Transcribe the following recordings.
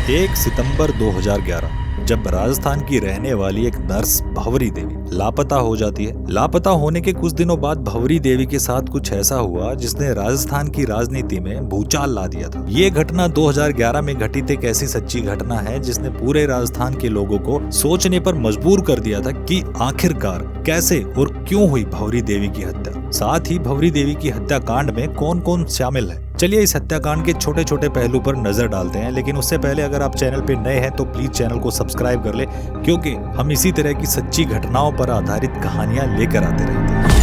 1 सितंबर 2011 जब राजस्थान की रहने वाली एक नर्स भंवरी देवी लापता हो जाती है। लापता होने के कुछ दिनों बाद भंवरी देवी के साथ कुछ ऐसा हुआ जिसने राजस्थान की राजनीति में भूचाल ला दिया था। ये घटना 2011 में घटित एक ऐसी सच्ची घटना है जिसने पूरे राजस्थान के लोगों को सोचने पर मजबूर कर दिया था कि आखिरकार कैसे और क्यों हुई भंवरी देवी की हत्या। साथ ही भंवरी देवी की हत्याकांड में कौन कौन शामिल है, चलिए इस हत्याकांड के छोटे छोटे पहलू पर नजर डालते हैं। लेकिन उससे पहले अगर आप चैनल पे नए हैं तो प्लीज चैनल को सब्सक्राइब कर ले, क्योंकि हम इसी तरह की सच्ची घटनाओं पर आधारित कहानियां लेकर आते रहते हैं।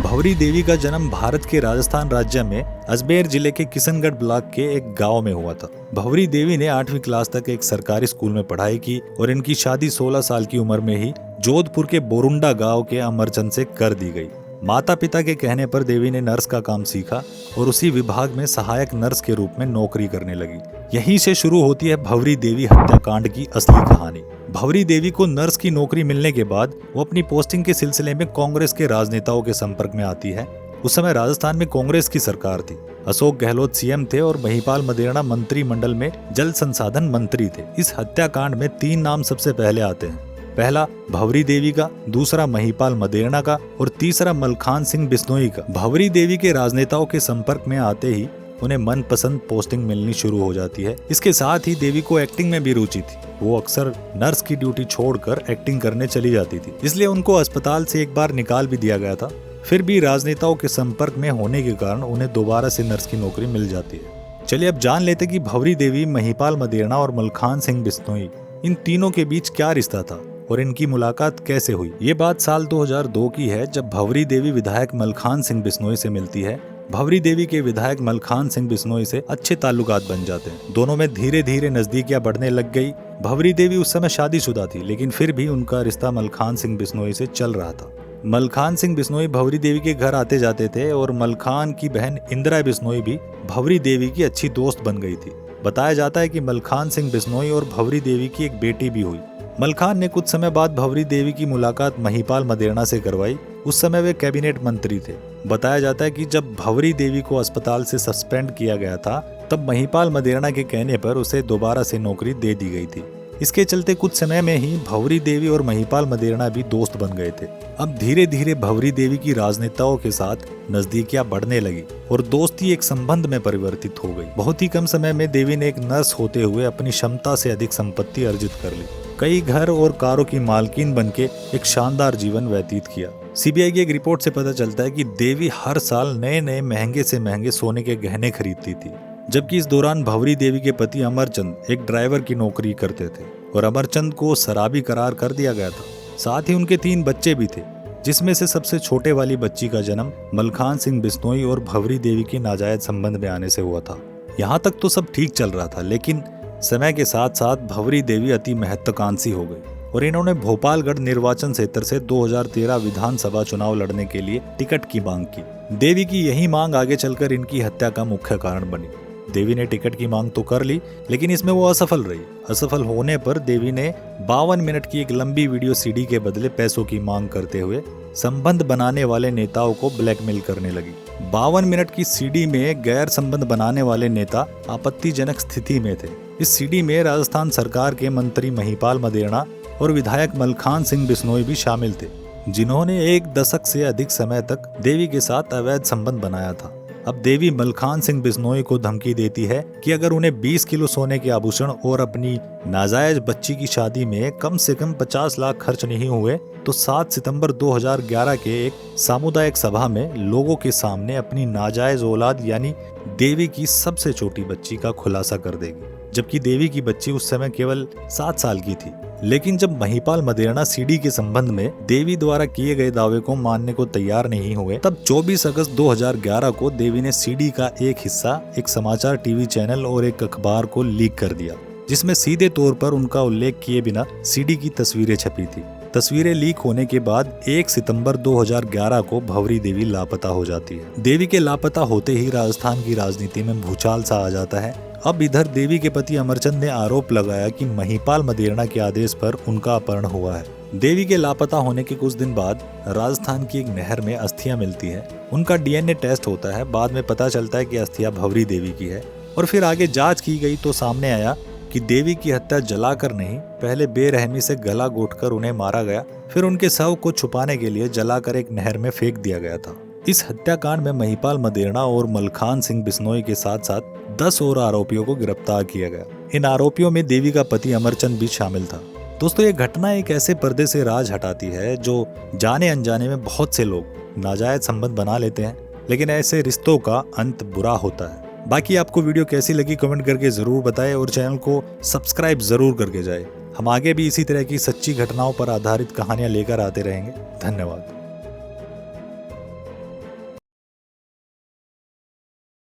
भंवरी देवी का जन्म भारत के राजस्थान राज्य में अजमेर जिले के किशनगढ़ ब्लॉक के एक गांव में हुआ था। भंवरी देवी ने 8वीं क्लास तक एक सरकारी स्कूल में पढ़ाई की और इनकी शादी 16 साल की उम्र में ही जोधपुर के बोरुंडा गांव के अमरचंद से कर दी गई। माता पिता के कहने पर देवी ने नर्स का काम सीखा और उसी विभाग में सहायक नर्स के रूप में नौकरी करने लगी। यहीं से शुरू होती है भंवरी देवी हत्याकांड की असली कहानी। भंवरी देवी को नर्स की नौकरी मिलने के बाद वो अपनी पोस्टिंग के सिलसिले में कांग्रेस के राजनेताओं के संपर्क में आती है। उस समय राजस्थान में कांग्रेस की सरकार थी। अशोक गहलोत सीएम थे और महिपाल मदेरणा मंत्रिमंडल में जल संसाधन मंत्री थे। इस हत्याकांड में 3 नाम सबसे पहले आते हैं। पहला भंवरी देवी का, दूसरा महिपाल मदेरणा का और तीसरा मलखान सिंह बिश्नोई का। भंवरी देवी के राजनेताओं के संपर्क में आते ही उन्हें मनपसंद पोस्टिंग मिलनी शुरू हो जाती है। इसके साथ ही देवी को एक्टिंग में भी रुचि थी। वो अक्सर नर्स की ड्यूटी छोड़कर एक्टिंग करने चली जाती थी, इसलिए उनको अस्पताल से एक बार निकाल भी दिया गया था। फिर भी राजनेताओं के संपर्क में होने के कारण उन्हें दोबारा से नर्स की नौकरी मिल जाती है। चलिए अब जान लेते कि भंवरी देवी, महिपाल मदेरणा और मलखान सिंह बिश्नोई, इन तीनों के बीच क्या रिश्ता था और इनकी मुलाकात कैसे हुई। ये बात साल 2002 की है, जब भंवरी देवी विधायक मलखान सिंह बिश्नोई से मिलती है। भंवरी देवी के विधायक मलखान सिंह बिश्नोई से अच्छे ताल्लुकात बन जाते हैं। दोनों में धीरे धीरे नजदीकियां बढ़ने लग गई। भंवरी देवी उस समय शादीशुदा थी, लेकिन फिर भी उनका रिश्ता मलखान सिंह बिश्नोई से चल रहा था। मलखान सिंह बिश्नोई भंवरी देवी के घर आते जाते थे और मलखान की बहन इंदिरा बिश्नोई भी भंवरी देवी की अच्छी दोस्त बन गई थी। बताया जाता है कि मलखान सिंह बिश्नोई और भंवरी देवी की एक बेटी भी हुई। मलखान ने कुछ समय बाद भंवरी देवी की मुलाकात महिपाल मदेरणा से करवाई। उस समय वे कैबिनेट मंत्री थे। बताया जाता है कि जब भंवरी देवी को अस्पताल से सस्पेंड किया गया था, तब महिपाल मदेरणा के कहने पर उसे दोबारा से नौकरी दे दी गई थी। इसके चलते कुछ समय में ही भंवरी देवी और महिपाल मदेरणा भी दोस्त बन गए थे। अब धीरे धीरे भंवरी देवी की राजनेताओं के साथ नजदीकियां बढ़ने लगी और दोस्ती एक संबंध में परिवर्तित हो गई। बहुत ही कम समय में देवी ने एक नर्स होते हुए अपनी क्षमता से अधिक संपत्ति अर्जित कर ली। कई घर और कारों की मालकिन बनके एक शानदार जीवन व्यतीत किया। सीबीआई की एक रिपोर्ट से पता चलता है कि देवी हर साल नए नए महंगे से महंगे सोने के गहने खरीदती थी, जबकि इस दौरान भंवरी देवी के पति अमरचंद एक ड्राइवर की नौकरी करते थे और अमरचंद को शराबी करार कर दिया गया था। साथ ही उनके 3 बच्चे भी थे, जिसमें से सबसे छोटे वाली बच्ची का जन्म मलखान सिंह बिश्नोई और भंवरी देवी के नाजायज संबंध में आने से हुआ था। यहाँ तक तो सब ठीक चल रहा था, लेकिन समय के साथ साथ भंवरी देवी अति महत्वाकांक्षी हो गई और इन्होंने भोपालगढ़ निर्वाचन क्षेत्र से 2013 विधानसभा चुनाव लड़ने के लिए टिकट की मांग की। देवी की यही मांग आगे चलकर इनकी हत्या का मुख्य कारण बनी। देवी ने टिकट की मांग तो कर ली, लेकिन इसमें वो असफल रही। असफल होने पर देवी ने 52 मिनट की एक लंबी वीडियो सीडी के बदले पैसों की मांग करते हुए संबंध बनाने वाले नेताओं को ब्लैकमेल करने लगी। 52 मिनट की सीडी में गैर संबंध बनाने वाले नेता आपत्तिजनक स्थिति में थे। इस सीडी में राजस्थान सरकार के मंत्री महिपाल मदेरणा और विधायक मलखान सिंह बिश्नोई भी शामिल थे, जिन्होंने 1 दशक से अधिक समय तक देवी के साथ अवैध संबंध बनाया था। अब देवी मलखान सिंह बिश्नोई को धमकी देती है कि अगर उन्हें 20 किलो सोने के आभूषण और अपनी नाजायज बच्ची की शादी में कम से कम 50 लाख खर्च नहीं हुए, तो 7 सितंबर 2011 के एक सामुदायिक सभा में लोगों के सामने अपनी नाजायज औलाद यानी देवी की सबसे छोटी बच्ची का खुलासा कर देगी। जबकि देवी की बच्ची उस समय केवल 7 साल की थी। लेकिन जब महिपाल मदेरणा सीडी के संबंध में देवी द्वारा किए गए दावे को मानने को तैयार नहीं हुए, तब 24 अगस्त 2011 को देवी ने सीडी का एक हिस्सा एक समाचार टीवी चैनल और एक अखबार को लीक कर दिया, जिसमें सीधे तौर पर उनका उल्लेख किए बिना सीडी की तस्वीरें छपी थी। तस्वीरें लीक होने के बाद 1 सितंबर 2011 को भंवरी देवी लापता हो जाती है। देवी के लापता होते ही राजस्थान की राजनीति में भूचाल सा आ जाता है। अब इधर देवी के पति अमरचंद ने आरोप लगाया कि महिपाल मदेरणा के आदेश पर उनका अपहरण हुआ है। देवी के लापता होने के कुछ दिन बाद राजस्थान की एक नहर में अस्थियां मिलती है। उनका डीएनए टेस्ट होता है। बाद में पता चलता है कि अस्थियां भंवरी देवी की है और फिर आगे जांच की गई तो सामने आया कि देवी की हत्या जलाकर नहीं, पहले बेरहमी से गला घोंटकर उन्हें मारा गया, फिर उनके शव को छुपाने के लिए जलाकर एक नहर में फेंक दिया गया था। इस हत्याकांड में महिपाल मदेरणा और मलखान सिंह बिश्नोई के साथ साथ 10 और आरोपियों को गिरफ्तार किया गया। इन आरोपियों में देवी का पति अमरचंद भी शामिल था। दोस्तों, ये घटना एक ऐसे पर्दे से राज हटाती है जो जाने अनजाने में बहुत से लोग नाजायज संबंध बना लेते हैं, लेकिन ऐसे रिश्तों का अंत बुरा होता है। बाकी आपको वीडियो कैसी लगी कमेंट करके जरूर बताएं और चैनल को सब्सक्राइब जरूर करके जाए। हम आगे भी इसी तरह की सच्ची घटनाओं पर आधारित कहानियां लेकर आते रहेंगे। धन्यवाद।